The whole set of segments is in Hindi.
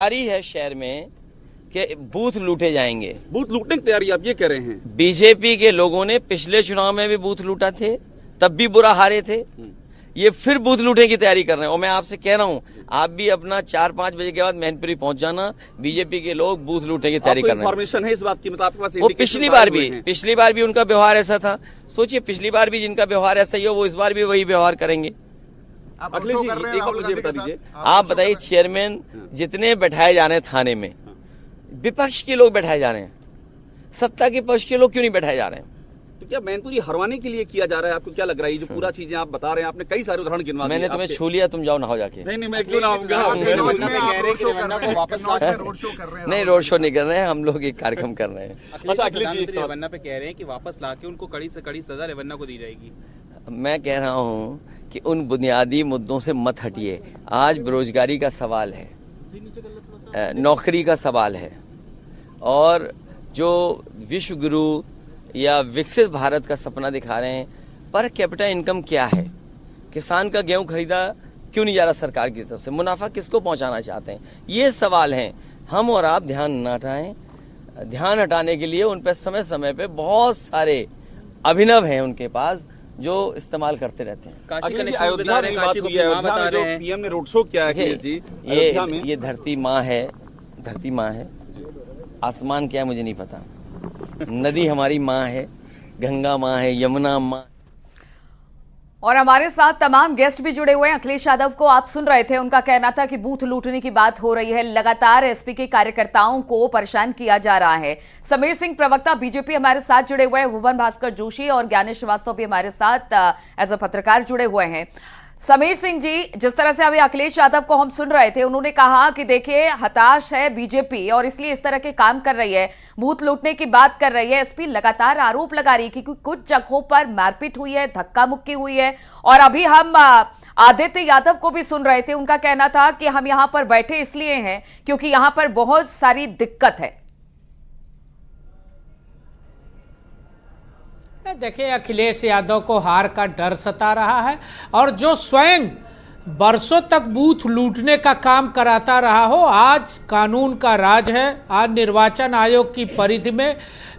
तैयारी है शहर में कि बूथ लूटे जाएंगे। बूथ लूटने की तैयारी आप ये कह रहे हैं? बीजेपी के लोगों ने पिछले चुनाव में भी बूथ लूटा थे, तब भी बुरा हारे थे। ये फिर बूथ लूटने की तैयारी कर रहे हैं। और मैं आपसे कह रहा हूं, आप भी अपना 4-5 बजे के बाद मैनपुरी पहुंच जाना। बीजेपी के लोग बूथ लूटने की तैयारी कर रहे हैं। इन्फॉर्मेशन है इस बात की? मतलब आपके पास वो पिछली बार भी उनका व्यवहार ऐसा था। सोचिए, पिछली बार भी जिनका व्यवहार ऐसा ही हो, वो इस बार भी वही व्यवहार करेंगे। अखिलेश जी, एक और मुझे बता दीजिए, आप बताइए, चेयरमैन जितने बैठाए जा रहे हैं थाने में, विपक्ष के लोग बैठाए जा रहे हैं, सत्ता के पक्ष के लोग क्यों नहीं बैठाए जा रहे हैं? तो क्या मैनपुरी हरवाने के लिए किया जा रहा है? आपको क्या लग रहा है? ये जो पूरा चीजें आप बता रहे हैं, आपने कई सारे उदाहरण गिनवा दिए। मैंने तुम्हें छू लिया, तुम जाओ नहाओ जाके। नहीं, मैं क्यों ना आऊंगा? नहीं, रोड शो नहीं कर रहे हैं, हम लोग एक कार्यक्रम कर रहे हैं। अच्छा, अखिलेश जी रेवन्ना पे कह रहे हैं कि वापस लाके उनको कड़ी से कड़ी सजा रेवन्ना को दी जाएगी। मैं कह रहा हूँ कि उन बुनियादी मुद्दों से मत हटिए। आज बेरोजगारी का सवाल है, नौकरी का सवाल है, और जो विश्व गुरु या विकसित भारत का सपना दिखा रहे हैं, पर कैपिटा इनकम क्या है? किसान का गेहूं खरीदा क्यों नहीं जा रहा सरकार की तरफ से? मुनाफा किसको पहुंचाना चाहते हैं? ये सवाल हैं। हम और आप ध्यान न हटाएं। ध्यान हटाने के लिए उन पर समय समय पे बहुत सारे अभिनव हैं उनके पास, जो इस्तेमाल करते रहते हैं। अयोध्या में बात हुई है, अयोध्या में जो पीएम ने रोड शो किया है अखिलेश जी, ये धरती माँ है, धरती माँ है। आसमान क्या है मुझे नहीं पता। नदी हमारी माँ है, गंगा माँ है, यमुना माँ। और हमारे साथ तमाम गेस्ट भी जुड़े हुए हैं। अखिलेश यादव को आप सुन रहे थे, उनका कहना था कि बूथ लूटने की बात हो रही है, लगातार एसपी के कार्यकर्ताओं को परेशान किया जा रहा है। समीर सिंह प्रवक्ता बीजेपी हमारे साथ जुड़े हुए हैं, भुवन भास्कर जोशी और ज्ञानेश श्रीवास्तव भी हमारे साथ एज अ पत्रकार जुड़े हुए हैं। समीर सिंह जी, जिस तरह से अभी अखिलेश यादव को हम सुन रहे थे, उन्होंने कहा कि देखिए, हताश है बीजेपी और इसलिए इस तरह के काम कर रही है, बूथ लूटने की बात कर रही है। एसपी लगातार आरोप लगा रही है कि कुछ जगहों पर मारपीट हुई है, धक्का मुक्की हुई है। और अभी हम आदित्य यादव को भी सुन रहे थे, उनका कहना था कि हम यहां पर बैठे इसलिए हैं क्योंकि यहां पर बहुत सारी दिक्कत है। देखिए, अखिलेश यादव को हार का डर सता रहा है, और जो स्वयं बरसों तक बूथ लूटने का काम कराता रहा हो, आज कानून का राज है। आज निर्वाचन आयोग की परिधि में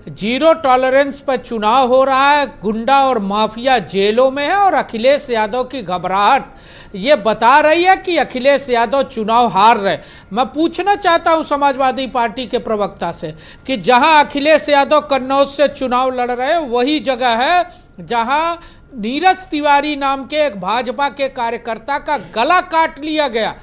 जीरो टॉलरेंस पर चुनाव हो रहा है, गुंडा और माफिया जेलों में है, और अखिलेश यादव की घबराहट ये बता रही है कि अखिलेश यादव चुनाव हार रहे। मैं पूछना चाहता हूं समाजवादी पार्टी के प्रवक्ता से कि जहां अखिलेश यादव कन्नौज से चुनाव लड़ रहे हैं, वही जगह है जहां नीरज तिवारी नाम के एक भाजपा के कार्यकर्ता का गला काट लिया गया,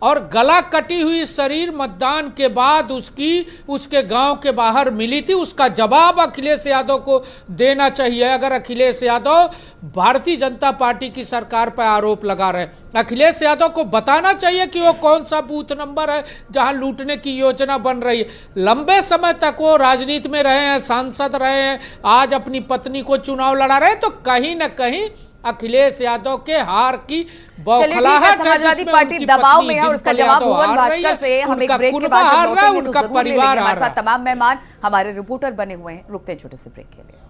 और गला कटी हुई शरीर मतदान के बाद उसके गांव के बाहर मिली थी। उसका जवाब अखिलेश यादव को देना चाहिए। अगर अखिलेश यादव भारतीय जनता पार्टी की सरकार पर आरोप लगा रहे हैं, अखिलेश यादव को बताना चाहिए कि वो कौन सा बूथ नंबर है जहां लूटने की योजना बन रही है। लंबे समय तक वो राजनीति में रहे हैं, सांसद रहे हैं, आज अपनी पत्नी को चुनाव लड़ा रहे हैं, तो कहीं ना कहीं अखिलेश यादव के हार की बौखलाहट, समाजवादी पार्टी दबाव में है, और उसका जवाब भुवन भास्कर से हम एक ब्रेक के बाद उनका परिवार, हमारे साथ तमाम मेहमान हमारे रिपोर्टर बने हुए हैं। रुकते हैं छोटे से ब्रेक के लिए।